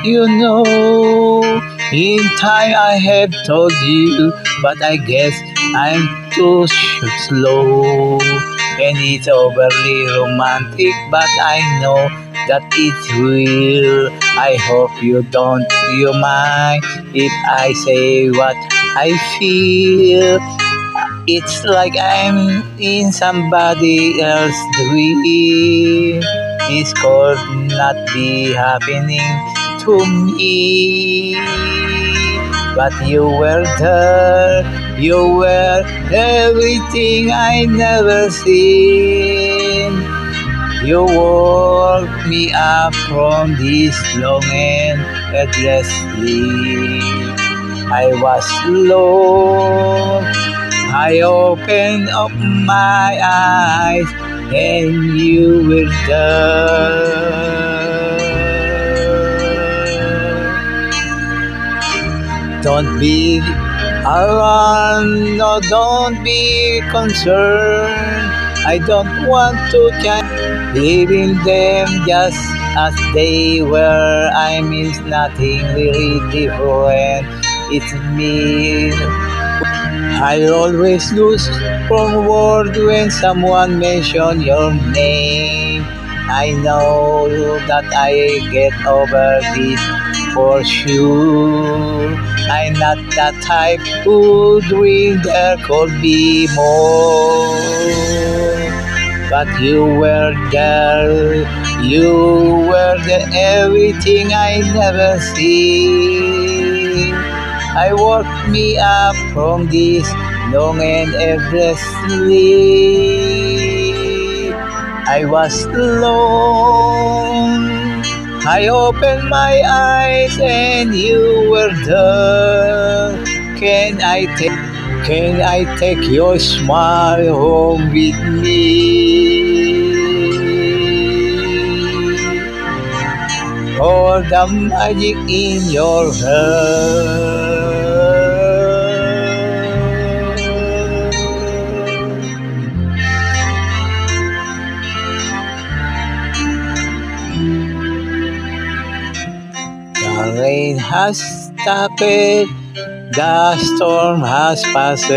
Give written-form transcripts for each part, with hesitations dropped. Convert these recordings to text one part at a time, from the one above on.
You know, in time I have told you, but I guess I'm too slow. And it's overly romantic, but I know that it's real. I hope you mind if I say what I feel. It's like I'm in somebody else's dream. This could not be happening to me. But you were there, you were everything I never seen. You woke me up from this long and endless sleep. I was alone. I opened up my eyes and you were there. Don't be alarmed, no, don't be concerned. I don't want to change, leaving them just as they were. I mean nothing really different. It's me. I always lose from word when someone mention your name. I know that I get over this for sure. I'm not that type who dream there could be more. But you were there, you were the everything I never see. I woke me up from this long and endless sleep. I was alone. I opened my eyes and you were there. Can I take your smile home with me? All the magic in your hair. The rain has stopped, the storm has passed.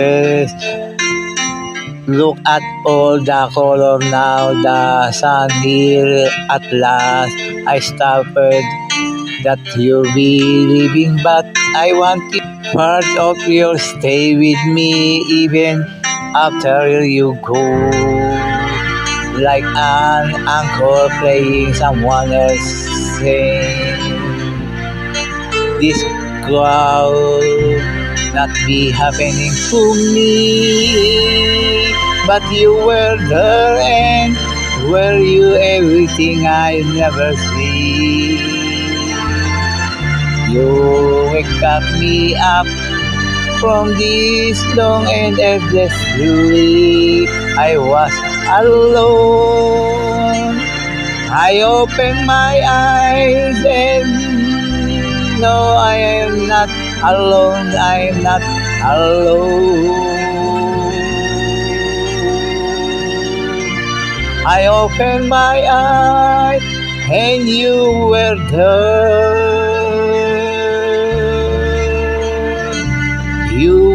Look at all the color now, the sun here at last. I stopped that you'll be leaving, but I want it part of your stay with me even after you go. Like an uncle playing someone else sing. This could not be happening to me, but you were there and were you everything I never see. You wake up me up from this long and endless sleep. I was alone. I opened my eyes and no, I am not alone. I am not alone. I opened my eyes and you were there. You